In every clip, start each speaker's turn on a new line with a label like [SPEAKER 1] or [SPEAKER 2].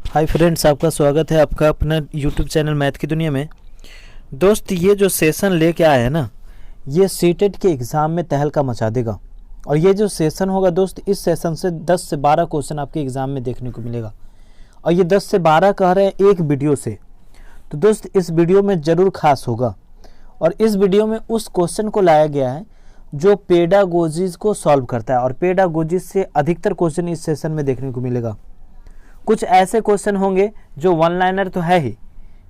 [SPEAKER 1] Hi friends, आपका स्वागत है आपका अपना यूट्यूब चैनल मैथ की दुनिया में। दोस्त, ये जो सेशन लेके आया है ना, ये सीटेट के एग्ज़ाम में तहलका मचा देगा। और ये जो सेशन होगा दोस्त, इस सेशन से 10 से 12 क्वेश्चन आपके एग्ज़ाम में देखने को मिलेगा। और ये 10 से 12 कह रहे हैं एक वीडियो से। तो दोस्त, इस वीडियो में ज़रूर खास होगा। और इस वीडियो में उस क्वेश्चन को लाया गया है जो पेडागोजीज को सॉल्व करता है। और पेडागोजीज से अधिकतर क्वेश्चन इस सेशन में देखने को मिलेगा। कुछ ऐसे क्वेश्चन होंगे जो वन लाइनर तो है ही,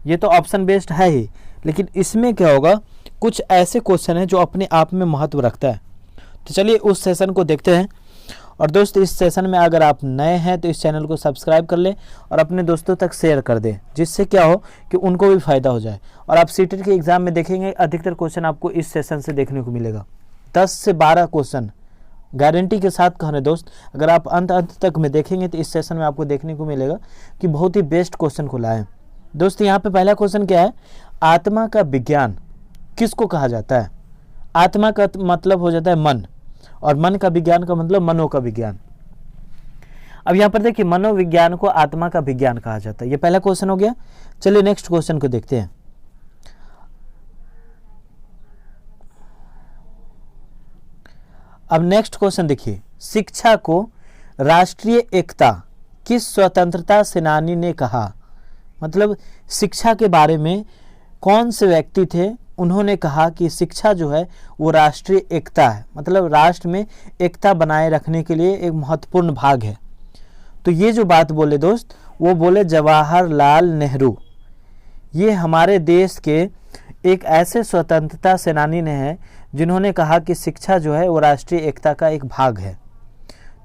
[SPEAKER 1] ये तो ऑप्शन बेस्ड है ही, लेकिन इसमें क्या होगा, कुछ ऐसे क्वेश्चन हैं जो अपने आप में महत्व रखता है। तो चलिए उस सेशन को देखते हैं। और दोस्त, इस सेशन में अगर आप नए हैं तो इस चैनल को सब्सक्राइब कर लें और अपने दोस्तों तक शेयर कर दें, जिससे क्या हो कि उनको भी फ़ायदा हो जाए। और आप सीटेट के एग्ज़ाम में देखेंगे अधिकतर क्वेश्चन आपको इस सेशन से देखने को मिलेगा। 10 से 12 क्वेश्चन गारंटी के साथ कह रहे दोस्त। अगर आप अंत तक में देखेंगे तो इस सेशन में आपको देखने को मिलेगा कि बहुत ही बेस्ट क्वेश्चन को लाए। दोस्त, यहाँ पे पहला क्वेश्चन क्या है, आत्मा का विज्ञान किसको कहा जाता है। आत्मा का मतलब हो जाता है मन, और मन का विज्ञान का मतलब मनो का विज्ञान। अब यहाँ पर देखिए, मनोविज्ञान को आत्मा का विज्ञान कहा जाता है। ये पहला क्वेश्चन हो गया। चलिए नेक्स्ट क्वेश्चन को देखते हैं। अब नेक्स्ट क्वेश्चन देखिए, शिक्षा को राष्ट्रीय एकता किस स्वतंत्रता सेनानी ने कहा। मतलब शिक्षा के बारे में कौन से व्यक्ति थे, उन्होंने कहा कि शिक्षा जो है वो राष्ट्रीय एकता है, मतलब राष्ट्र में एकता बनाए रखने के लिए एक महत्वपूर्ण भाग है। तो ये जो बात बोले दोस्त, वो बोले जवाहरलाल नेहरू। ये हमारे देश के एक ऐसे स्वतंत्रता सेनानी ने है जिन्होंने कहा कि शिक्षा जो है वो राष्ट्रीय एकता का एक भाग है।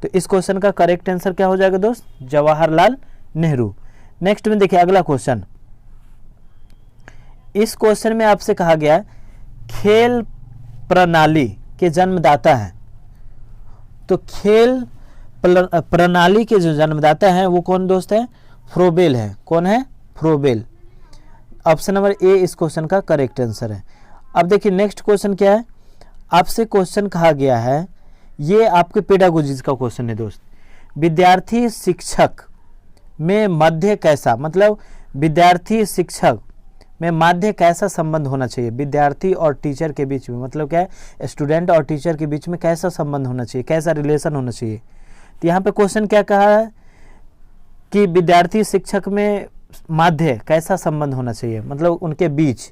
[SPEAKER 1] तो इस क्वेश्चन का करेक्ट आंसर क्या हो जाएगा दोस्त, जवाहरलाल नेहरू। नेक्स्ट में देखिए अगला क्वेश्चन। इस क्वेश्चन में आपसे कहा गया खेल प्रणाली के जन्मदाता हैं। तो खेल प्रणाली के जो जन्मदाता हैं वो कौन दोस्त है, फ्रोबेल है। कौन है, फ्रोबेल। ऑप्शन नंबर ए इस क्वेश्चन का करेक्ट आंसर है। अब देखिए नेक्स्ट क्वेश्चन क्या है, आपसे क्वेश्चन कहा गया है, ये आपके पेडागोजीज का क्वेश्चन है दोस्त। विद्यार्थी शिक्षक में मध्य कैसा, मतलब विद्यार्थी शिक्षक में माध्य कैसा संबंध होना चाहिए। विद्यार्थी और टीचर के बीच में, मतलब क्या है, स्टूडेंट और टीचर के बीच में कैसा संबंध होना चाहिए, कैसा रिलेशन होना चाहिए। तो यहाँ पे क्वेश्चन क्या कहा है कि विद्यार्थी शिक्षक में माध्य कैसा संबंध होना चाहिए, मतलब उनके बीच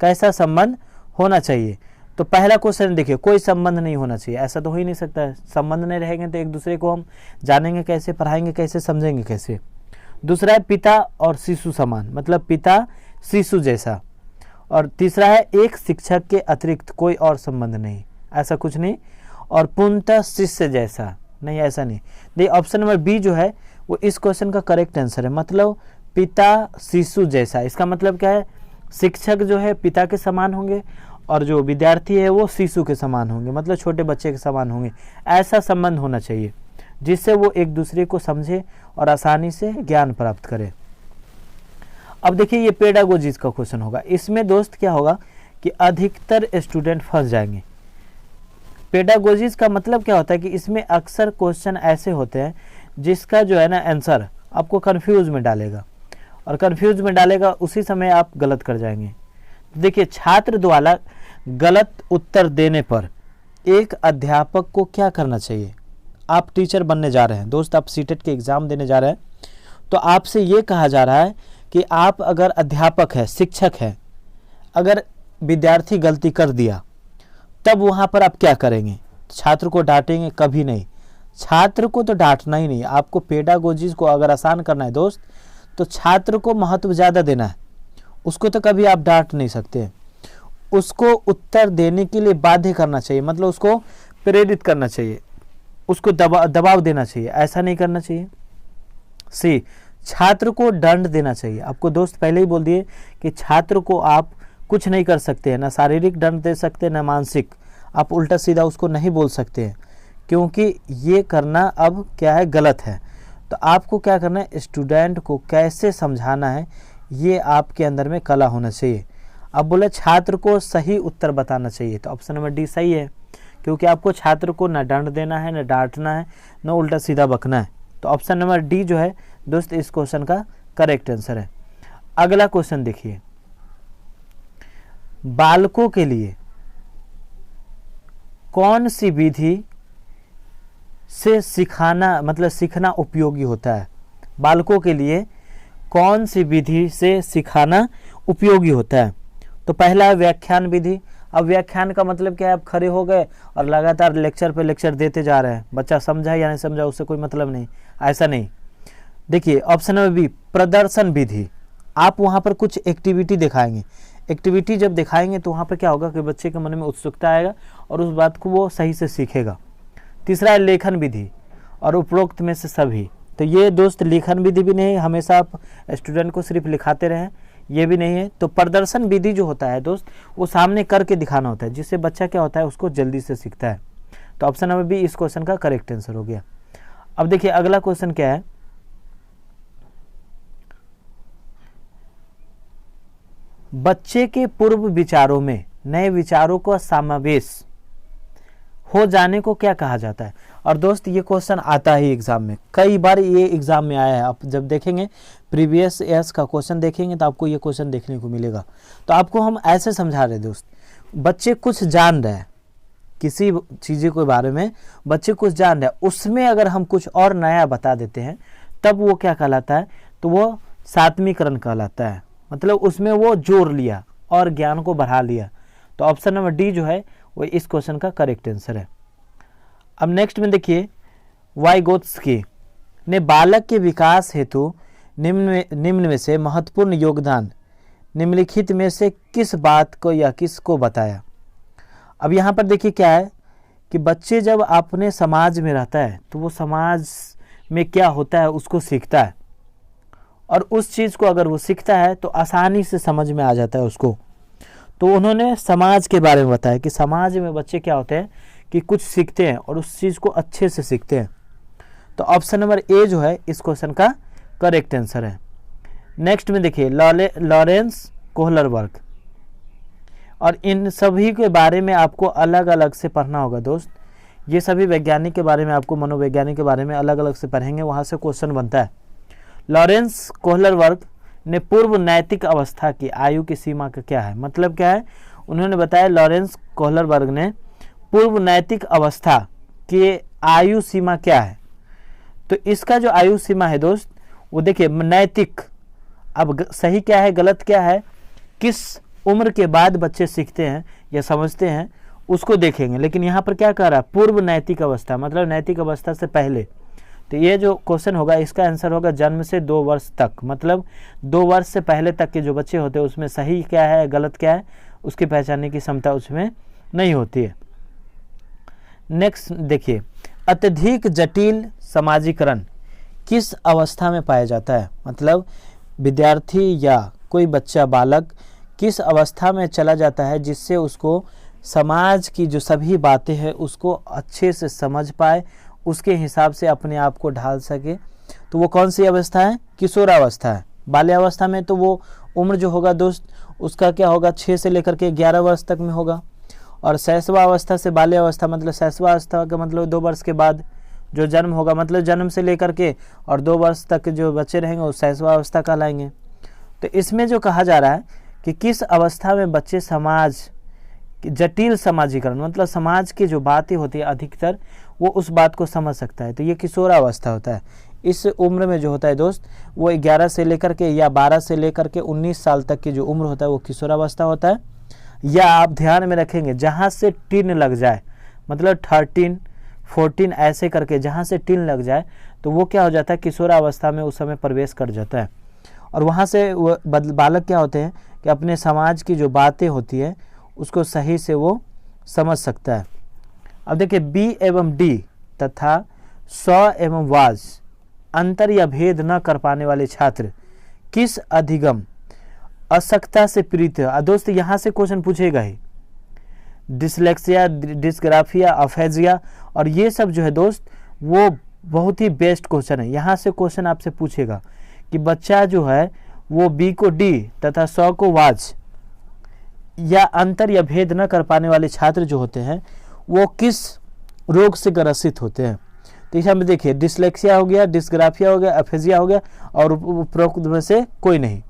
[SPEAKER 1] कैसा संबंध होना चाहिए। तो पहला क्वेश्चन देखिए, कोई संबंध नहीं होना चाहिए। ऐसा तो हो ही नहीं सकता है, संबंध नहीं रहेंगे तो एक दूसरे को हम जानेंगे कैसे, पढ़ाएंगे कैसे, समझेंगे कैसे। दूसरा है पिता और शिशु समान, मतलब पिता शिशु जैसा। और तीसरा है एक शिक्षक के अतिरिक्त कोई और संबंध नहीं, ऐसा कुछ नहीं। और पूर्णतः शिष्य जैसा नहीं, ऐसा नहीं। देखिए ऑप्शन नंबर बी जो है वो इस क्वेश्चन का करेक्ट आंसर है, मतलब पिता शिशु जैसा। इसका मतलब क्या है, शिक्षक जो है पिता के समान होंगे और जो विद्यार्थी है वो शिशु के समान होंगे, मतलब छोटे बच्चे के समान होंगे। ऐसा संबंध होना चाहिए जिससे वो एक दूसरे को समझे और आसानी से ज्ञान प्राप्त करे। अब देखिए ये पेडागोजीज का क्वेश्चन होगा। इसमें दोस्त क्या होगा कि अधिकतर स्टूडेंट फंस जाएंगे। पेडागोजीज का मतलब क्या होता है कि इसमें अक्सर क्वेश्चन ऐसे होते हैं जिसका जो है ना आंसर आपको कंफ्यूज में डालेगा, और कंफ्यूज में डालेगा उसी समय आप गलत कर जाएंगे। देखिए छात्र द्वारा गलत उत्तर देने पर एक अध्यापक को क्या करना चाहिए। आप टीचर बनने जा रहे हैं दोस्त, आप सीटेट के एग्ज़ाम देने जा रहे हैं, तो आपसे ये कहा जा रहा है कि आप अगर अध्यापक है, शिक्षक है, अगर विद्यार्थी गलती कर दिया तब वहाँ पर आप क्या करेंगे। छात्र को डांटेंगे? कभी नहीं, छात्र को तो डांटना ही नहीं। आपको पेडागोजीज को अगर आसान करना है दोस्त, तो छात्र को महत्व ज़्यादा देना है। उसको तो कभी आप डांट नहीं सकते, उसको उत्तर देने के लिए बाध्य करना चाहिए, मतलब उसको प्रेरित करना चाहिए, उसको दबाव देना चाहिए, ऐसा नहीं करना चाहिए। सी, छात्र को दंड देना चाहिए। आपको दोस्त पहले ही बोल दिए कि छात्र को आप कुछ नहीं कर सकते हैं, ना शारीरिक दंड दे सकते, ना मानसिक। आप उल्टा सीधा उसको नहीं बोल सकते हैं, क्योंकि ये करना अब क्या है, गलत है। तो आपको क्या करना है, स्टूडेंट को कैसे समझाना है, ये आपके अंदर में कला होना चाहिए। अब बोले छात्र को सही उत्तर बताना चाहिए, तो ऑप्शन नंबर डी सही है, क्योंकि आपको छात्र को न दंड देना है, न डांटना है, न उल्टा सीधा बकना है। तो ऑप्शन नंबर डी जो है दोस्त इस क्वेश्चन का करेक्ट आंसर है। अगला क्वेश्चन देखिए, बालकों के लिए कौन सी विधि से सिखाना मतलब सीखना उपयोगी होता है? बालकों के लिए कौन सी विधि से सिखाना उपयोगी होता है? तो पहला है व्याख्यान विधि। अब व्याख्यान का मतलब क्या है? आप खड़े हो गए और लगातार लेक्चर पे लेक्चर देते जा रहे हैं, बच्चा समझा या नहीं समझा उससे कोई मतलब नहीं, ऐसा नहीं। देखिए ऑप्शन नंबर बी, प्रदर्शन विधि। आप वहाँ पर कुछ एक्टिविटी दिखाएंगे, एक्टिविटी जब दिखाएंगे तो वहाँ पर क्या होगा कि बच्चे के मन में उत्सुकता आएगा और उस बात को वो सही से सीखेगा। तीसरा है लेखन विधि, और उपरोक्त में से सभी। तो ये दोस्त लेखन विधि भी नहीं, हमेशा आप स्टूडेंट को सिर्फ लिखाते रहें, ये भी नहीं है। तो प्रदर्शन विधि जो होता है दोस्त, वो सामने करके दिखाना होता है, जिससे बच्चा क्या होता है उसको जल्दी से सीखता है। तो ऑप्शन नंबर बी इस क्वेश्चन का करेक्ट आंसर हो गया। अब देखिए अगला क्वेश्चन क्या है, बच्चे के पूर्व विचारों में नए विचारों का समावेश हो जाने को क्या कहा जाता है? और दोस्त ये क्वेश्चन आता ही एग्जाम में, कई बार ये एग्जाम में आया है। आप जब देखेंगे प्रीवियस ईयर्स का क्वेश्चन देखेंगे तो आपको ये क्वेश्चन देखने को मिलेगा। तो आपको हम ऐसे समझा रहे दोस्त, बच्चे कुछ जान रहे हैं, किसी चीज़ के बारे में बच्चे कुछ जान रहे हैं, उसमें अगर हम कुछ और नया बता देते हैं तब वो क्या कहलाता है? तो वो सात्मीकरण कहलाता है। मतलब उसमें वो जोड़ लिया और ज्ञान को बढ़ा लिया। तो ऑप्शन नंबर डी जो है वो इस क्वेश्चन का करेक्ट आंसर है। अब नेक्स्ट में देखिए, वाइगोत्स्की ने बालक के विकास हेतु निम्न में से महत्वपूर्ण योगदान निम्नलिखित में से किस बात को या किसको बताया? अब यहाँ पर देखिए क्या है कि बच्चे जब अपने समाज में रहता है तो वो समाज में क्या होता है उसको सीखता है, और उस चीज़ को अगर वो सीखता है तो आसानी से समझ में आ जाता है उसको। तो उन्होंने समाज के बारे में बताया कि समाज में बच्चे क्या होते हैं कि कुछ सीखते हैं और उस चीज़ को अच्छे से सीखते हैं। तो ऑप्शन नंबर ए जो है इस क्वेश्चन का करेक्ट आंसर है। नेक्स्ट में देखिए, लॉरेंस कोहलरबर्ग, और इन सभी के बारे में आपको अलग अलग से पढ़ना होगा दोस्त। ये सभी वैज्ञानिक के बारे में आपको, मनोवैज्ञानिक के बारे में अलग अलग से पढ़ेंगे, वहाँ से क्वेश्चन बनता है। लॉरेंस कोहलरबर्ग ने पूर्व नैतिक अवस्था की आयु की सीमा का क्या है? मतलब क्या है? उन्होंने बताया लॉरेंस कोहलरबर्ग ने पूर्व नैतिक अवस्था की आयु सीमा क्या है। तो इसका जो आयु सीमा है दोस्त वो देखिए नैतिक, अब सही क्या है गलत क्या है, किस उम्र के बाद बच्चे सीखते हैं या समझते हैं उसको देखेंगे। लेकिन यहाँ पर क्या कह रहा है? पूर्व नैतिक अवस्था, मतलब नैतिक अवस्था से पहले। तो ये जो क्वेश्चन होगा इसका आंसर होगा जन्म से 2 वर्ष तक, मतलब 2 वर्ष से पहले तक के जो बच्चे होते हैं उसमें सही क्या है गलत क्या है उसकी पहचानने की क्षमता उसमें नहीं होती है। नेक्स्ट देखिए, अत्यधिक जटिल समाजीकरण किस अवस्था में पाया जाता है? मतलब विद्यार्थी या कोई बच्चा बालक किस अवस्था में चला जाता है जिससे उसको समाज की जो सभी बातें हैं उसको अच्छे से समझ पाए, उसके हिसाब से अपने आप को ढाल सके? तो वो कौन सी अवस्था है? किशोरावस्था है। बाल्यावस्था में तो वो उम्र जो होगा दोस्त उसका क्या होगा 6 से लेकर के 11 वर्ष तक में होगा, और शैशवावस्था से बाल्यावस्था मतलब शैशवावस्था का मतलब 2 वर्ष के बाद जो जन्म होगा, मतलब जन्म से लेकर के और 2 वर्ष तक जो बच्चे रहेंगे वो शैशवावस्था कहलाएंगे। तो इसमें जो कहा जा रहा है कि किस अवस्था में बच्चे समाज जटिल समाजीकरण मतलब समाज की जो बातें होती है अधिकतर वो उस बात को समझ सकता है, तो ये किशोरावस्था होता है। इस उम्र में जो होता है दोस्त वो 11 से लेकर के या 12 से लेकर के 19 साल तक की जो उम्र होता है वो किशोरावस्था होता है। या आप ध्यान में रखेंगे जहाँ से टीन लग जाए, मतलब 13, 14 ऐसे करके जहाँ से टीन लग जाए तो वो क्या हो जाता है किशोरावस्था में उस समय प्रवेश कर जाता है। और वहाँ से वो बालक क्या होते हैं कि अपने समाज की जो बातें होती है उसको सही से वो समझ सकता है। अब देखिए, बी एवं डी तथा स एवं वाज अंतर या भेद न कर पाने वाले छात्र किस अधिगम अशक्तता से पीड़ित है? दोस्त यहाँ से क्वेश्चन पूछेगा ही, डिसलेक्सिया, डिस्ग्राफिया, अफेजिया, और ये सब जो है दोस्त वो बहुत ही बेस्ट क्वेश्चन है। यहाँ से क्वेश्चन आपसे पूछेगा कि बच्चा जो है वो बी को डी तथा स को वाज या अंतर या भेद न कर पाने वाले छात्र जो होते हैं वो किस रोग से ग्रसित होते हैं? तो यहाँ पे देखिए डिसलेक्सिया हो गया, डिस्ग्राफिया हो गया, एफेजिया हो गया और उपरोक्त में से कोई नहीं।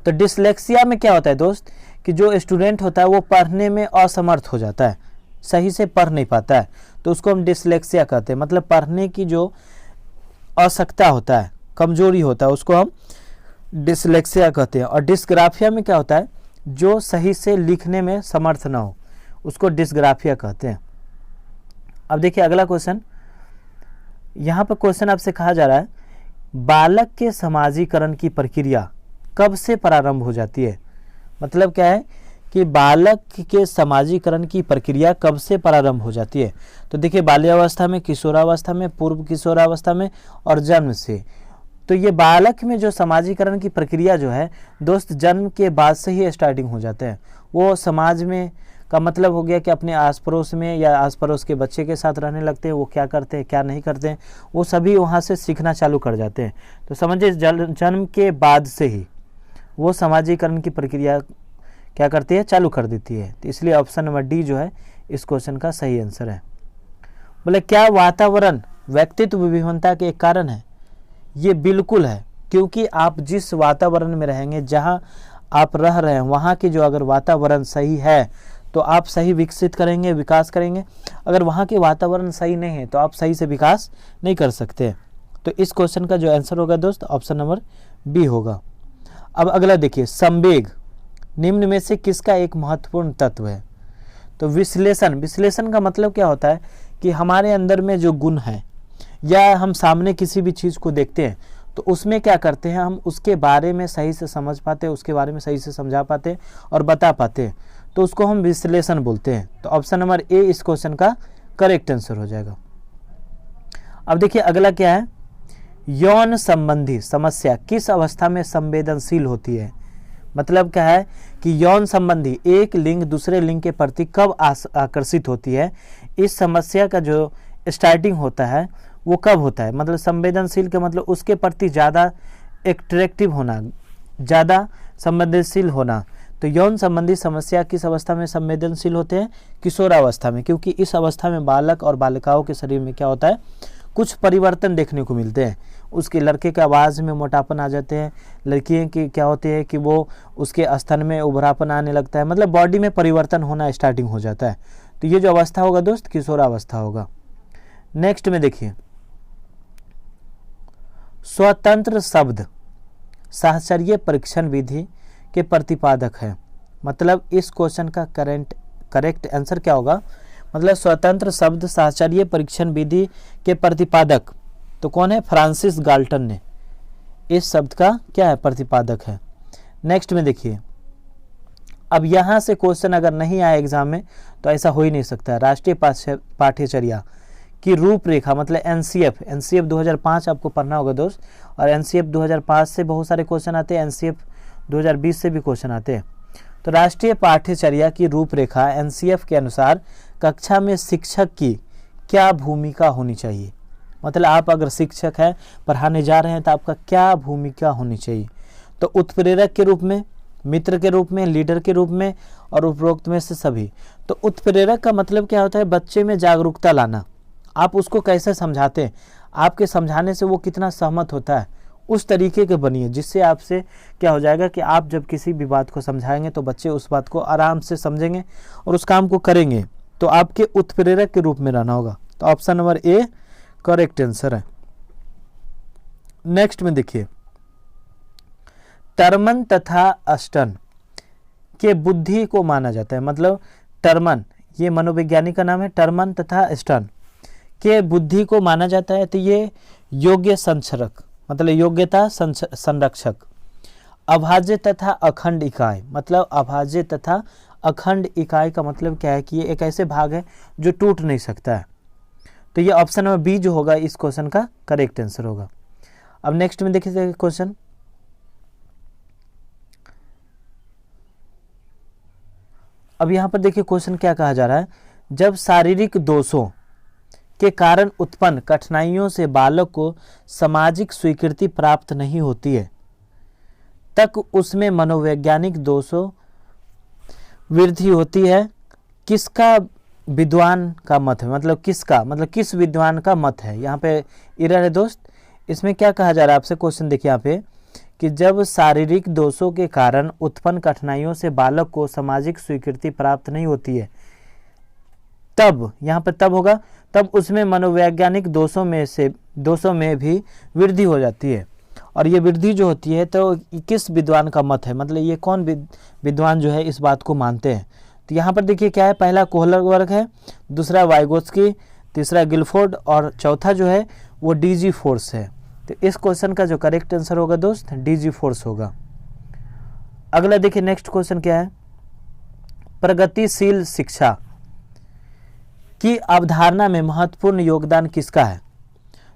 [SPEAKER 1] तो डिसलेक्सिया में क्या होता है दोस्त कि जो स्टूडेंट होता है वो पढ़ने में असमर्थ हो जाता है, सही से पढ़ नहीं पाता है, तो उसको हम डिसलेक्सिया कहते हैं। मतलब पढ़ने की जो आवश्यकता होता है, कमजोरी होता है, उसको हम डिसलेक्सिया कहते हैं। और डिस्ग्राफिया में क्या होता है, जो सही से लिखने में समर्थ ना हो, उसको डिस्ग्राफिया कहते हैं। अब देखिए अगला क्वेश्चन, यहाँ पर क्वेश्चन आपसे कहा जा रहा है बालक के समाजीकरण की प्रक्रिया कब से प्रारंभ हो जाती है। मतलब क्या है कि बालक के समाजीकरण की प्रक्रिया कब से प्रारंभ हो जाती है। तो देखिए बाल्यावस्था में, किशोरावस्था में, पूर्व किशोरावस्था में और जन्म से। तो ये बालक में जो समाजीकरण की प्रक्रिया जो है दोस्त जन्म के बाद से ही स्टार्टिंग हो जाते हैं। वो समाज में का मतलब हो गया कि अपने आस पड़ोस में या आस पड़ोस के बच्चे के साथ रहने लगते हैं, वो क्या करते हैं क्या नहीं करते हैं वो सभी वहाँ से सीखना चालू कर जाते हैं। तो समझिए जन्म के बाद से ही वो समाजीकरण की प्रक्रिया क्या करती है, चालू कर देती है। तो इसलिए ऑप्शन नंबर डी जो है इस क्वेश्चन का सही आंसर है। बोले क्या वातावरण व्यक्तित्व विभिन्नता के एक कारण है। ये बिल्कुल है, क्योंकि आप जिस वातावरण में रहेंगे, जहाँ आप रह रहे हैं, वहाँ की जो अगर वातावरण सही है तो आप सही विकसित करेंगे, विकास करेंगे। अगर वहाँ के वातावरण सही नहीं है तो आप सही से विकास नहीं कर सकते। तो इस क्वेश्चन का जो आंसर होगा दोस्त ऑप्शन नंबर बी होगा। अब अगला देखिए, संवेग निम्न में से किसका एक महत्वपूर्ण तत्व है। तो विश्लेषण का मतलब क्या होता है कि हमारे अंदर में जो गुण है या हम सामने किसी भी चीज़ को देखते हैं तो उसमें क्या करते हैं, हम उसके बारे में सही से समझ पाते हैं, उसके बारे में सही से समझा पाते हैं और बता पाते हैं, तो उसको हम विश्लेषण बोलते हैं। तो ऑप्शन नंबर ए इस क्वेश्चन का करेक्ट आंसर हो जाएगा। अब देखिए अगला क्या है, यौन संबंधी समस्या किस अवस्था में संवेदनशील होती है। मतलब क्या है कि यौन संबंधी एक लिंग दूसरे लिंग के प्रति कब आकर्षित होती है। इस समस्या का जो स्टार्टिंग होता है वो कब होता है। मतलब संवेदनशील का मतलब उसके प्रति ज़्यादा एट्रैक्टिव होना, ज़्यादा संवेदनशील होना। तो यौन संबंधी समस्या किस अवस्था में संवेदनशील होते हैं, किशोरावस्था में, क्योंकि इस अवस्था में बालक और बालिकाओं के शरीर में क्या होता है, कुछ परिवर्तन देखने को मिलते हैं। उसके लड़के के आवाज़ में मोटापन आ जाते हैं, लड़कियों की क्या होती है कि वो उसके स्तन में उभरापन आने लगता है, मतलब बॉडी में परिवर्तन होना स्टार्टिंग हो जाता है। तो ये जो अवस्था होगा दोस्त किशोरावस्था होगा। नेक्स्ट में देखिए, स्वतंत्र शब्द साहचर्य परीक्षण विधि के प्रतिपादक है। मतलब इस क्वेश्चन का करेक्ट आंसर क्या होगा, मतलब स्वतंत्र शब्द साहचर्य परीक्षण विधि के प्रतिपादक तो कौन है, फ्रांसिस गाल्टन ने इस शब्द का क्या है, प्रतिपादक है। नेक्स्ट में देखिए, अब यहाँ से क्वेश्चन अगर नहीं आया एग्जाम में तो ऐसा हो ही नहीं सकता। राष्ट्रीय पाठ्यचर्या की रूपरेखा मतलब एनसीएफ 2005 आपको पढ़ना होगा दोस्त, और एनसीएफ 2005 से बहुत सारे क्वेश्चन आते हैं, एनसीएफ 2020 से भी क्वेश्चन आते हैं। तो राष्ट्रीय पाठ्यचर्या की रूपरेखा एनसीएफ के अनुसार कक्षा में शिक्षक की क्या भूमिका होनी चाहिए। मतलब आप अगर शिक्षक हैं, पढ़ाने जा रहे हैं, तो आपका क्या भूमिका होनी चाहिए। तो उत्प्रेरक के रूप में, मित्र के रूप में, लीडर के रूप में और उपरोक्त में से सभी। तो उत्प्रेरक का मतलब क्या होता है, बच्चे में जागरूकता लाना। आप उसको कैसे समझाते हैं, आपके समझाने से वो कितना सहमत होता है, उस तरीके के बनिए जिससे आपसे क्या हो जाएगा कि आप जब किसी भी बात को समझाएंगे तो बच्चे उस बात को आराम से समझेंगे और उस काम को करेंगे। तो आपके उत्प्रेरक के रूप में रहना होगा। तो option number A correct answer है। नेक्स्ट में देखिए, टर्मन तथा अस्टन के बुद्धि को माना जाता है। मतलब टर्मन ये मनोवैज्ञानिक का नाम है, टर्मन तथा अस्टन के बुद्धि को माना जाता है। तो ये योग्य संरक्षक मतलब योग्यता संरक्षक, अभाज्य तथा अखंड इकाई। मतलब अभाज्य तथा अखंड इकाई का मतलब क्या है कि ये एक ऐसे भाग है जो टूट नहीं सकता है। तो ये ऑप्शन नंबर बी जो होगा इस क्वेश्चन का करेक्ट आंसर होगा। अब नेक्स्ट में देखिए क्वेश्चन, अब यहाँ पर देखिए क्वेश्चन क्या कहा जा रहा है, जब शारीरिक दोषों के कारण उत्पन्न कठिनाइयों से बालक को सामाजिक स्वीकृति प्राप्त नहीं होती है तक उसमें मनोवैज्ञानिक दोषों वृद्धि होती है। किसका विद्वान का मत है, मतलब किसका, मतलब किस विद्वान का मत है, यहाँ पे एरर है दोस्त। इसमें क्या कहा जा रहा है आपसे, क्वेश्चन देखिए यहाँ पे कि जब शारीरिक दोषों के कारण उत्पन्न कठिनाइयों से बालक को सामाजिक स्वीकृति प्राप्त नहीं होती है, तब यहाँ पर तब होगा, तब उसमें मनोवैज्ञानिक दोषों में भी वृद्धि हो जाती है। और ये वृद्धि जो होती है तो किस विद्वान का मत है, मतलब ये कौन विद्वान जो है इस बात को मानते हैं। तो यहाँ पर देखिए क्या है, पहला कोहलरबर्ग है, दूसरा वाइगोत्स्की, तीसरा गिलफोर्ड और चौथा जो है वो डीजी फोर्स है। तो इस क्वेश्चन का जो करेक्ट आंसर होगा दोस्त डीजी फोर्स होगा। अगला देखिए नेक्स्ट क्वेश्चन क्या है, प्रगतिशील शिक्षा की अवधारणा में महत्वपूर्ण योगदान किसका है।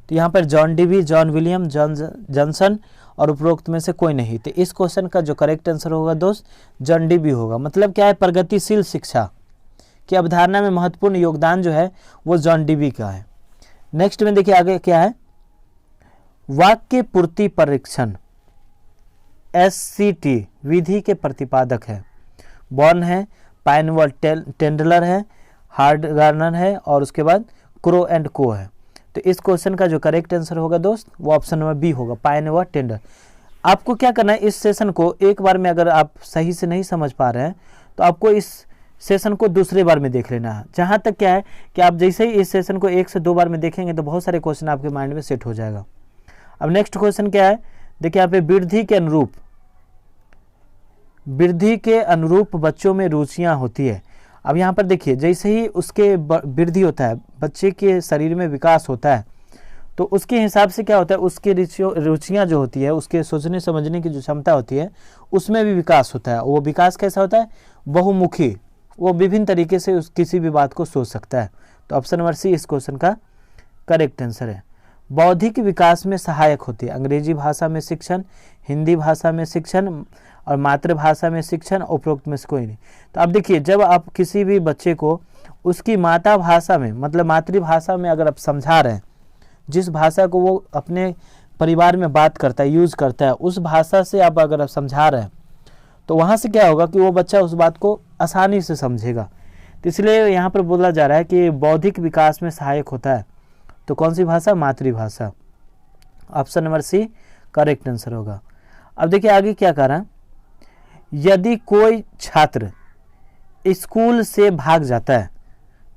[SPEAKER 1] तो यहाँ पर John Dewey, John William, John Johnson और उपरोक्त में से कोई नहीं। तो इस क्वेश्चन का जो करेक्ट आंसर होगा दोस्त जॉन डीवी होगा। मतलब क्या है, प्रगतिशील शिक्षा की अवधारणा में महत्वपूर्ण योगदान जो है वो जॉन डीवी का है। नेक्स्ट में देखिए आगे क्या है, वाक्य पूर्ति परीक्षण SCT विधि के प्रतिपादक है। बॉर्न है, पाइनवॉल टेंडलर है, हार्डगार्नर है और उसके बाद क्रो एंड को है। तो इस क्वेश्चन का जो करेक्ट आंसर होगा दोस्त वो ऑप्शन नंबर बी होगा, पाइनवॉल टेंडलर। आपको क्या करना है, इस सेशन को एक बार में अगर आप सही से नहीं समझ पा रहे हैं तो आपको इस सेशन को दूसरे बार में देख लेना है। जहाँ तक क्या है कि आप जैसे ही इस सेशन को 1 से 2 बार में देखेंगे तो बहुत सारे क्वेश्चन आपके माइंड में सेट हो जाएगा। अब नेक्स्ट क्वेश्चन क्या है, देखिए यहाँ पे वृद्धि के अनुरूप बच्चों में रुचियां होती है। अब यहाँ पर देखिए जैसे ही उसके वृद्धि होता है, बच्चे के शरीर में विकास होता है, तो उसके हिसाब से क्या होता है, उसकी रुचियां जो होती है, उसके सोचने समझने की जो क्षमता होती है उसमें भी विकास होता है। वो विकास कैसा होता है, बहुमुखी, वो विभिन्न तरीके से किसी भी बात को सोच सकता है। तो ऑप्शन नंबर सी इस क्वेश्चन का करेक्ट आंसर है। बौद्धिक विकास में सहायक होती है, अंग्रेजी भाषा में शिक्षण, हिंदी भाषा में शिक्षण और मातृभाषा में शिक्षण, उपरोक्त में से कोई नहीं। तो अब देखिए जब आप किसी भी बच्चे को उसकी माता भाषा में, मतलब मातृभाषा में अगर आप समझा रहे हैं, जिस भाषा को वो अपने परिवार में बात करता है, यूज करता है, उस भाषा से आप अगर आप समझा रहे हैं तो वहाँ से क्या होगा कि वो बच्चा उस बात को आसानी से समझेगा। तो इसलिए यहाँ पर बोला जा रहा है कि बौद्धिक विकास में सहायक होता है। तो कौन सी भाषा, मातृभाषा। Option number C correct answer होगा। अब देखिए आगे क्या कह रहा है, यदि कोई छात्र स्कूल से भाग जाता है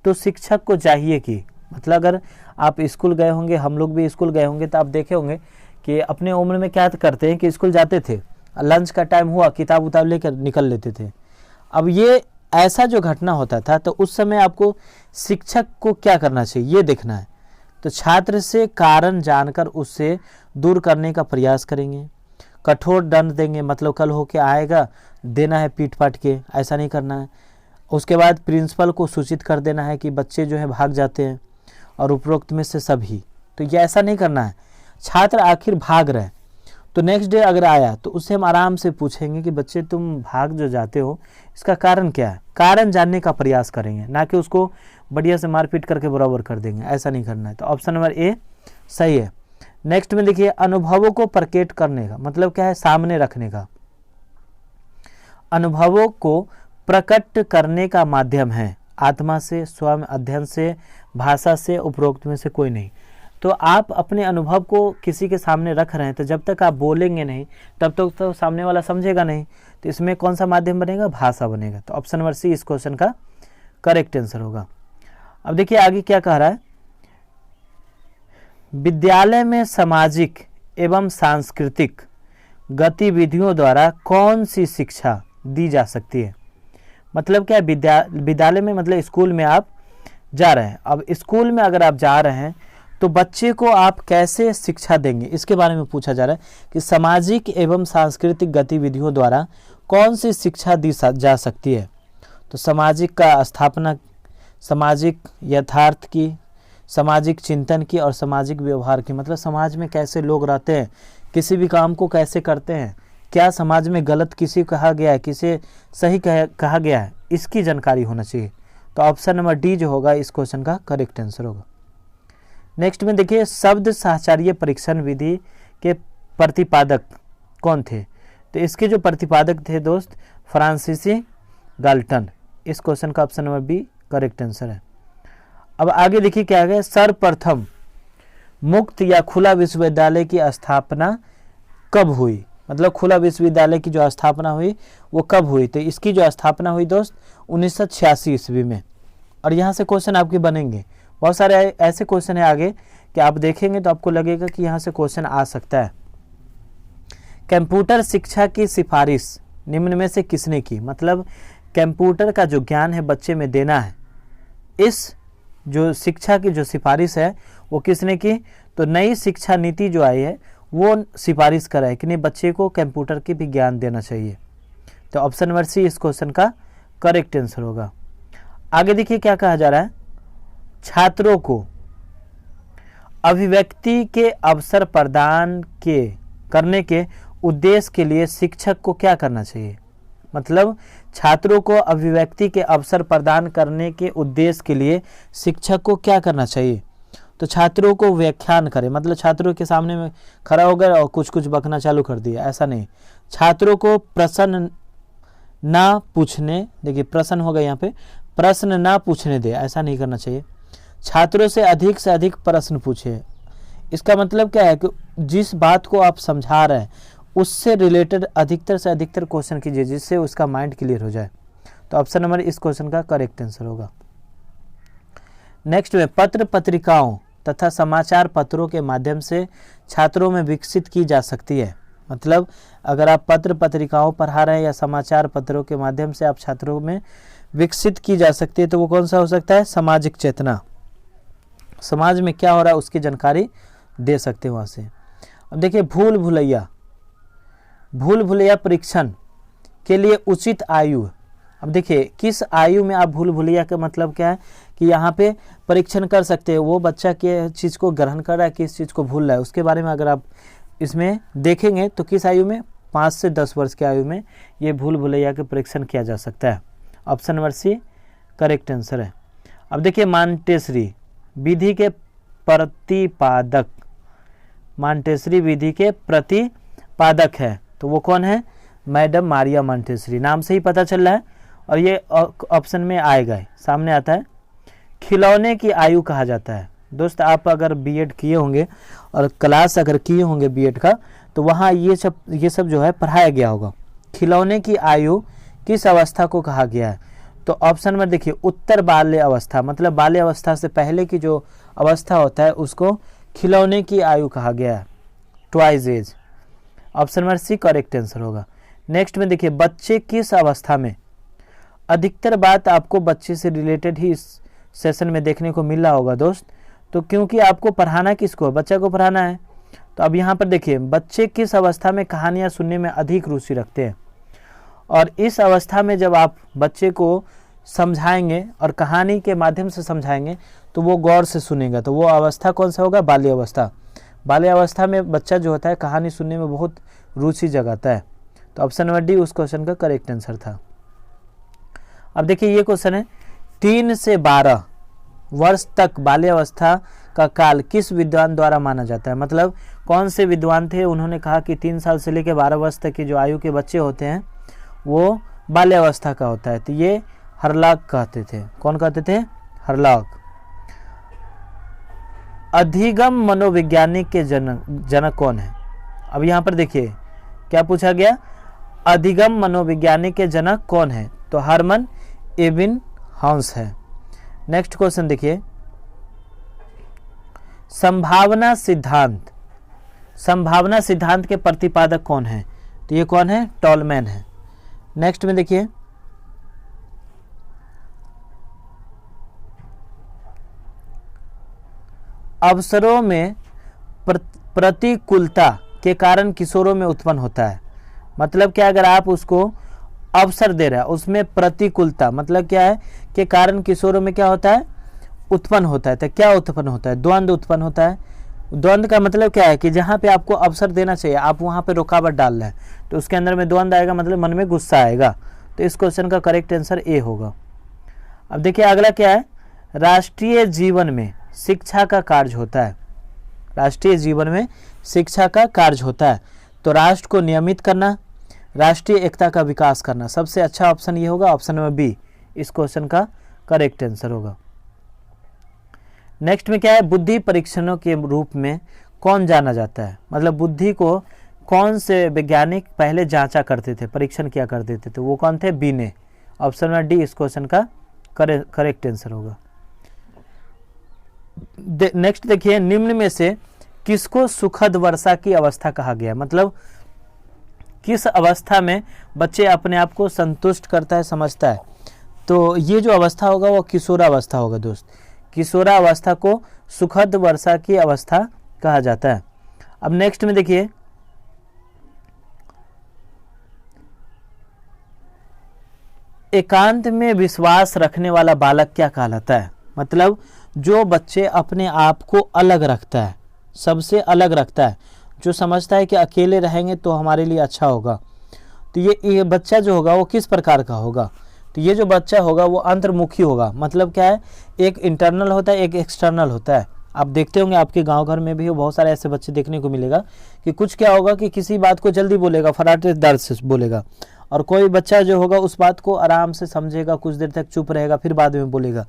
[SPEAKER 1] तो शिक्षक को चाहिए कि, मतलब अगर आप स्कूल गए होंगे, हम लोग भी स्कूल गए होंगे, तो आप देखे होंगे कि अपने उम्र में क्या करते हैं कि स्कूल जाते थे, लंच का टाइम हुआ किताब उताब लेकर निकल लेते थे। अब ये ऐसा जो घटना होता था तो उस समय आपको शिक्षक को क्या करना चाहिए ये देखना है। तो छात्र से कारण जानकर उससे दूर करने का प्रयास करेंगे, कठोर दंड देंगे, मतलब कल होके आएगा देना है पीट पाट के, ऐसा नहीं करना है। उसके बाद प्रिंसिपल को सूचित कर देना है कि बच्चे जो है भाग जाते हैं और उपरोक्त में से सभी, तो ये ऐसा नहीं करना है। छात्र आखिर भाग रहे तो नेक्स्ट डे अगर आया तो उससे हम आराम से पूछेंगे कि बच्चे तुम भाग जो जाते हो इसका कारण क्या है, कारण जानने का प्रयास करेंगे, ना कि उसको बढ़िया से मारपीट करके बराबर कर देंगे, ऐसा नहीं करना है। तो ऑप्शन नंबर ए सही है। नेक्स्ट में देखिए अनुभवों को प्रकट करने का मतलब क्या है, सामने रखने का। अनुभवों को प्रकट करने का माध्यम है आत्मा से, स्वयं अध्ययन से, भाषा से, उपरोक्त में से कोई नहीं। तो आप अपने अनुभव को किसी के सामने रख रहे हैं तो जब तक आप बोलेंगे नहीं तब तक तो सामने वाला समझेगा नहीं। तो इसमें कौन सा माध्यम बनेगा, भाषा बनेगा। तो ऑप्शन नंबर सी इस क्वेश्चन का करेक्ट आंसर होगा। अब देखिए आगे क्या कह रहा है, विद्यालय में सामाजिक एवं सांस्कृतिक गतिविधियों द्वारा कौन सी शिक्षा दी जा सकती है। मतलब क्या, विद्यालय में मतलब स्कूल में आप जा रहे हैं। अब स्कूल में अगर आप जा रहे हैं तो बच्चे को आप कैसे शिक्षा देंगे, इसके बारे में पूछा जा रहा है कि सामाजिक एवं सांस्कृतिक गतिविधियों द्वारा कौन सी शिक्षा दी जा सकती है। तो सामाजिक का स्थापना, सामाजिक यथार्थ की, सामाजिक चिंतन की और सामाजिक व्यवहार की, मतलब समाज में कैसे लोग रहते हैं, किसी भी काम को कैसे करते हैं, क्या समाज में गलत किसी कहा गया है, किसे सही कहा गया है, इसकी जानकारी होना चाहिए। तो ऑप्शन नंबर डी जो होगा इस क्वेश्चन का करेक्ट आंसर होगा। नेक्स्ट में देखिए शब्द साहचर्य परीक्षण विधि के प्रतिपादक कौन थे। तो इसके जो प्रतिपादक थे दोस्त फ्रांसीसी गाल्टन। इस क्वेश्चन का option number B correct answer है। अब आगे देखिए क्या है, सर्वप्रथम मुक्त या खुला विश्वविद्यालय की स्थापना कब हुई, मतलब खुला विश्वविद्यालय की जो स्थापना हुई वो कब हुई। तो इसकी जो स्थापना हुई दोस्त 1986 ईस्वी में। और यहाँ से क्वेश्चन आपके बनेंगे, बहुत सारे ऐसे क्वेश्चन है आगे कि आप देखेंगे तो आपको लगेगा कि यहाँ से क्वेश्चन आ सकता है। कंप्यूटर शिक्षा की सिफारिश निम्न में से किसने की, मतलब कंप्यूटर का जो ज्ञान है बच्चे में देना है, इस जो शिक्षा की जो सिफारिश है वो किसने की। तो नई शिक्षा नीति जो आई है वो सिफारिश करा है कि नहीं बच्चे को कंप्यूटर की भी ज्ञान देना चाहिए। तो ऑप्शन नंबर सी इस क्वेश्चन का करेक्ट आंसर होगा। आगे देखिए क्या कहा जा रहा है, छात्रों को अभिव्यक्ति के अवसर प्रदान करने के उद्देश्य के लिए शिक्षक को क्या करना चाहिए, मतलब छात्रों को अभिव्यक्ति के अवसर प्रदान करने के उद्देश्य के लिए शिक्षक को क्या करना चाहिए। तो छात्रों को व्याख्यान करे, मतलब छात्रों के सामने में खड़ा हो गया और कुछ कुछ बकना चालू कर दिया, ऐसा नहीं। छात्रों को प्रश्न ना पूछने, देखिए प्रश्न होगा यहाँ पे, प्रश्न ना पूछने दे, ऐसा नहीं करना चाहिए। छात्रों से अधिक प्रश्न पूछे, इसका मतलब क्या है कि जिस बात को आप समझा रहे हैं उससे रिलेटेड अधिकतर से अधिकतर क्वेश्चन कीजिए जिससे उसका माइंड क्लियर हो जाए। तो ऑप्शन नंबर इस क्वेश्चन का करेक्ट आंसर होगा। नेक्स्ट में पत्र पत्रिकाओं तथा समाचार पत्रों के माध्यम से छात्रों में विकसित की जा सकती है, मतलब अगर आप पत्र पत्रिकाओं पढ़ा रहे हैं या समाचार पत्रों के माध्यम से आप छात्रों में विकसित की जा सकती है, तो वो कौन सा हो सकता है, सामाजिक चेतना, समाज में क्या हो रहा है उसकी जानकारी दे सकते हैं वहाँ से। अब देखिए भूल भुलैया परीक्षण के लिए उचित आयु, अब देखिए किस आयु में आप भूल भुलैया का मतलब क्या है कि यहाँ पे परीक्षण कर सकते हैं वो बच्चा के चीज़ को ग्रहण कर रहा है, किस चीज़ को भूल रहा है, उसके बारे में अगर आप इसमें देखेंगे तो किस आयु में, 5 से 10 वर्ष की आयु में ये भूल भुलैया के परीक्षण किया जा सकता है। Option number C correct answer है। अब देखिए मॉन्टेसरी विधि के प्रतिपादक, मॉन्टेसरी विधि के प्रतिपादक है तो वो कौन है, मैडम मारिया मॉन्टेसरी, नाम से ही पता चल रहा है और ये ऑप्शन में आएगा, सामने आता है। खिलौने की आयु कहा जाता है, दोस्त आप अगर बीएड किए होंगे और क्लास अगर किए होंगे बीएड का तो वहाँ ये सब जो है पढ़ाया गया होगा। खिलौने की आयु किस अवस्था को कहा गया है, तो ऑप्शन में देखिए उत्तर बाल्य अवस्था, मतलब बाल्य अवस्था से पहले की जो अवस्था होता है उसको खिलौने की आयु कहा गया है, twice age. Option number C correct answer होगा। नेक्स्ट में देखिए बच्चे किस अवस्था में, अधिकतर बात आपको बच्चे से रिलेटेड ही इस सेशन में देखने को मिल रहा होगा दोस्त, तो क्योंकि आपको पढ़ाना किसको, बच्चा को पढ़ाना है। तो अब यहाँ पर देखिए बच्चे किस अवस्था में कहानियाँ सुनने में अधिक रुचि रखते हैं, और इस अवस्था में जब आप बच्चे को समझाएंगे और कहानी के माध्यम से समझाएंगे तो वो गौर से सुनेगा, तो वो अवस्था कौन सा होगा, बाल्य अवस्था। बाल्य अवस्था में बच्चा जो होता है कहानी सुनने में बहुत रुचि जगाता है। तो ऑप्शन नंबर डी उस क्वेश्चन का करेक्ट आंसर था। अब देखिए ये क्वेश्चन है, 3 से 12 वर्ष तक बाल्यावस्था का काल किस विद्वान द्वारा माना जाता है, मतलब कौन से विद्वान थे उन्होंने कहा कि 3 साल से लेकर 12 वर्ष तक की जो आयु के बच्चे होते हैं वो बाल्यावस्था का होता है। तो ये हरलाक कहते थे, कौन कहते थे, हरलाक। अधिगम मनोविज्ञानिक के जनक कौन है, अब यहाँ पर देखिए क्या पूछा गया, अधिगम मनोविज्ञानिक के जनक कौन है, तो हरमन एबिंगहॉस है। नेक्स्ट क्वेश्चन देखिए, संभावना सिद्धांत के प्रतिपादक कौन है, तो ये कौन है, टॉलमैन है। नेक्स्ट में देखिए अवसरों में प्रतिकूलता के कारण किशोरों में उत्पन्न होता है, मतलब क्या, अगर आप उसको अवसर दे रहा है उसमें प्रतिकूलता मतलब क्या है कि कारण किशोरों में क्या होता है, उत्पन्न होता है। तो क्या उत्पन्न होता है, द्वंद्व उत्पन्न होता है। द्वंद्व का मतलब क्या है कि जहाँ पे आपको अवसर देना चाहिए आप वहाँ पे रुकावट डाल रहे हैं, तो उसके अंदर में द्वंद्व आएगा, मतलब मन में गुस्सा आएगा। तो इस क्वेश्चन का करेक्ट आंसर ए होगा। अब देखिए अगला क्या है, राष्ट्रीय जीवन में शिक्षा का कार्य होता है, राष्ट्रीय जीवन में शिक्षा का कार्य होता है तो राष्ट्र को नियमित करना, राष्ट्रीय एकता का विकास करना। सबसे अच्छा ऑप्शन ये होगा ऑप्शन नंबर बी इस क्वेश्चन का करेक्ट आंसर होगा। नेक्स्ट में क्या है, बुद्धि परीक्षणों के रूप में कौन जाना जाता है, मतलब बुद्धि को कौन से वैज्ञानिक पहले जांचा करते थे, परीक्षण किया करते थे, तो वो कौन थे, बीने। ऑप्शन नंबर डी इस क्वेश्चन का करेक्ट आंसर होगा। नेक्स्ट देखिए, निम्न में से किसको सुखद वर्षा की अवस्था कहा गया, मतलब किस अवस्था में बच्चे अपने आप को संतुष्ट करता है, समझता है, तो ये जो अवस्था होगा वो किशोरावस्था होगा दोस्त। किशोरावस्था को सुखद वर्षा की अवस्था कहा जाता है। अब नेक्स्ट में देखिए, एकांत में विश्वास रखने वाला बालक क्या कहलाता है, मतलब जो बच्चे अपने आप को अलग रखता है, सबसे अलग रखता है, जो समझता है कि अकेले रहेंगे तो हमारे लिए अच्छा होगा, तो ये बच्चा जो होगा वो किस प्रकार का होगा, तो ये जो बच्चा होगा वो अंतर्मुखी होगा। मतलब क्या है, एक इंटरनल होता है, एक एक्सटर्नल होता है। आप देखते होंगे आपके गांव घर में भी बहुत सारे ऐसे बच्चे देखने को मिलेगा कि कुछ क्या होगा कि किसी बात को जल्दी बोलेगा, फटाफट से बोलेगा, और कोई बच्चा जो होगा उस बात को आराम से समझेगा, कुछ देर तक चुप रहेगा, फिर बाद में बोलेगा।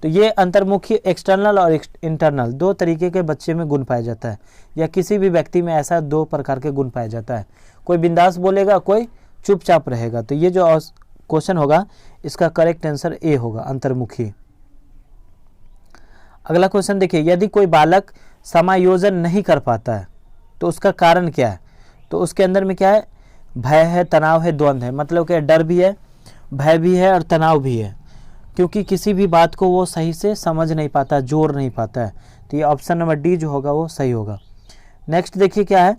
[SPEAKER 1] तो ये अंतर्मुखी, एक्सटर्नल और इंटरनल, दो तरीके के बच्चे में गुण पाया जाता है, या किसी भी व्यक्ति में ऐसा दो प्रकार के गुण पाया जाता है। कोई बिंदास बोलेगा, कोई चुपचाप रहेगा। तो ये जो क्वेश्चन होगा इसका करेक्ट आंसर ए होगा, अंतर्मुखी। अगला क्वेश्चन देखिए, यदि कोई बालक समायोजन नहीं कर पाता है तो उसका कारण क्या है, तो उसके अंदर में क्या है, भय है, तनाव है, द्वंद्व है, मतलब क्या, डर भी है, भय भी है और तनाव भी है, क्योंकि किसी भी बात को वो सही से समझ नहीं पाता, जोड़ नहीं पाता है। तो ये ऑप्शन नंबर डी जो होगा वो सही होगा। नेक्स्ट देखिए क्या है,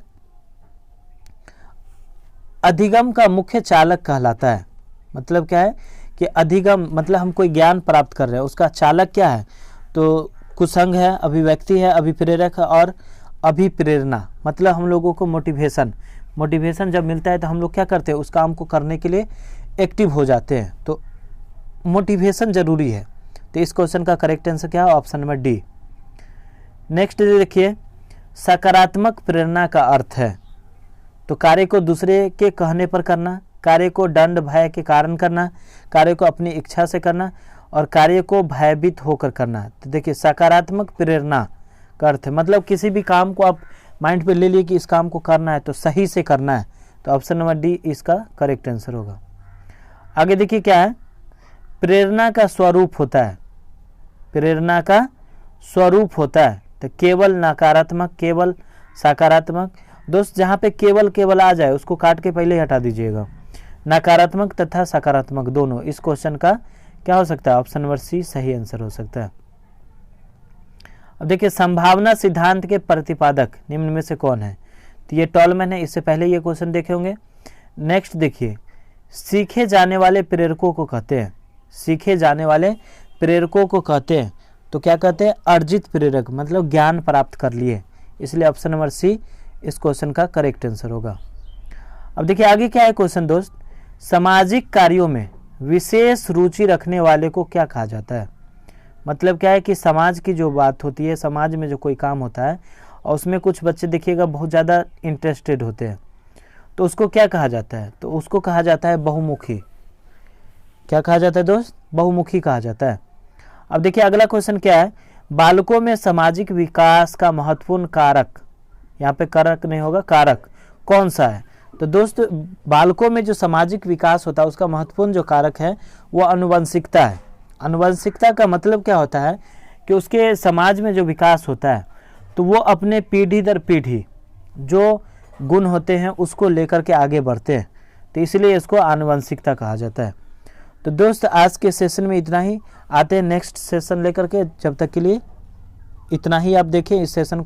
[SPEAKER 1] अधिगम का मुख्य चालक कहलाता है, मतलब क्या है कि अधिगम मतलब हम कोई ज्ञान प्राप्त कर रहे हैं, उसका चालक क्या है, तो कुसंग है, अभिव्यक्ति है, अभिप्रेरक है और अभिप्रेरणा, मतलब हम लोगों को मोटिवेशन जब मिलता है तो हम लोग क्या करते हैं, उस काम को करने के लिए एक्टिव हो जाते हैं। तो मोटिवेशन जरूरी है। तो इस क्वेश्चन का करेक्ट आंसर क्या है, ऑप्शन नंबर डी। नेक्स्ट देखिए, सकारात्मक प्रेरणा का अर्थ है, तो कार्य को दूसरे के कहने पर करना, कार्य को दंड भय के कारण करना, कार्य को अपनी इच्छा से करना और कार्य को भयभीत होकर करना। तो देखिए, सकारात्मक प्रेरणा का अर्थ है, मतलब किसी भी काम को आप माइंड पे ले लिए कि इस काम को करना है तो सही से करना है, तो ऑप्शन नंबर डी इसका करेक्ट आंसर होगा। आगे देखिए क्या है, प्रेरणा का स्वरूप होता है, प्रेरणा का स्वरूप होता है, तो केवल नकारात्मक, केवल सकारात्मक। दोस्त जहाँ पे केवल आ जाए उसको काट के पहले ही हटा दीजिएगा, नकारात्मक तथा सकारात्मक दोनों। इस क्वेश्चन का क्या हो सकता है, ऑप्शन नंबर सी सही आंसर हो सकता है। अब देखिए, संभावना सिद्धांत के प्रतिपादक निम्न में से कौन है, तो ये टॉलमैन है, इससे पहले ये क्वेश्चन देखे होंगे। नेक्स्ट देखिए, सीखे जाने वाले प्रेरकों को कहते हैं, सीखे जाने वाले प्रेरकों को कहते हैं, तो क्या कहते हैं, अर्जित प्रेरक, मतलब ज्ञान प्राप्त कर लिए, इसलिए ऑप्शन नंबर सी इस क्वेश्चन का करेक्ट आंसर होगा। अब देखिए आगे क्या है क्वेश्चन दोस्त, सामाजिक कार्यों में विशेष रुचि रखने वाले को क्या कहा जाता है, मतलब क्या है कि समाज की जो बात होती है, समाज में जो कोई काम होता है और उसमें कुछ बच्चे देखिएगा बहुत ज़्यादा इंटरेस्टेड होते हैं, तो उसको क्या कहा जाता है, तो उसको कहा जाता है बहुमुखी। क्या कहा जाता है दोस्त, बहुमुखी कहा जाता है। अब देखिए अगला क्वेश्चन क्या है, बालकों में सामाजिक विकास का महत्वपूर्ण कारक, यहाँ पे कारक नहीं होगा, कारक कौन सा है, तो दोस्त बालकों में जो सामाजिक विकास होता है उसका महत्वपूर्ण जो कारक है वो अनुवंशिकता है। अनुवंशिकता का मतलब क्या होता है कि उसके समाज में जो विकास होता है तो वो अपने पीढ़ी दर पीढ़ी जो गुण होते हैं उसको लेकर के आगे बढ़ते हैं, तो इसलिए इसको आनुवंशिकता कहा जाता है। तो दोस्त आज के सेशन में इतना ही, आते हैं नेक्स्ट सेशन लेकर के, जब तक के लिए इतना ही आप देखें इस सेशन को।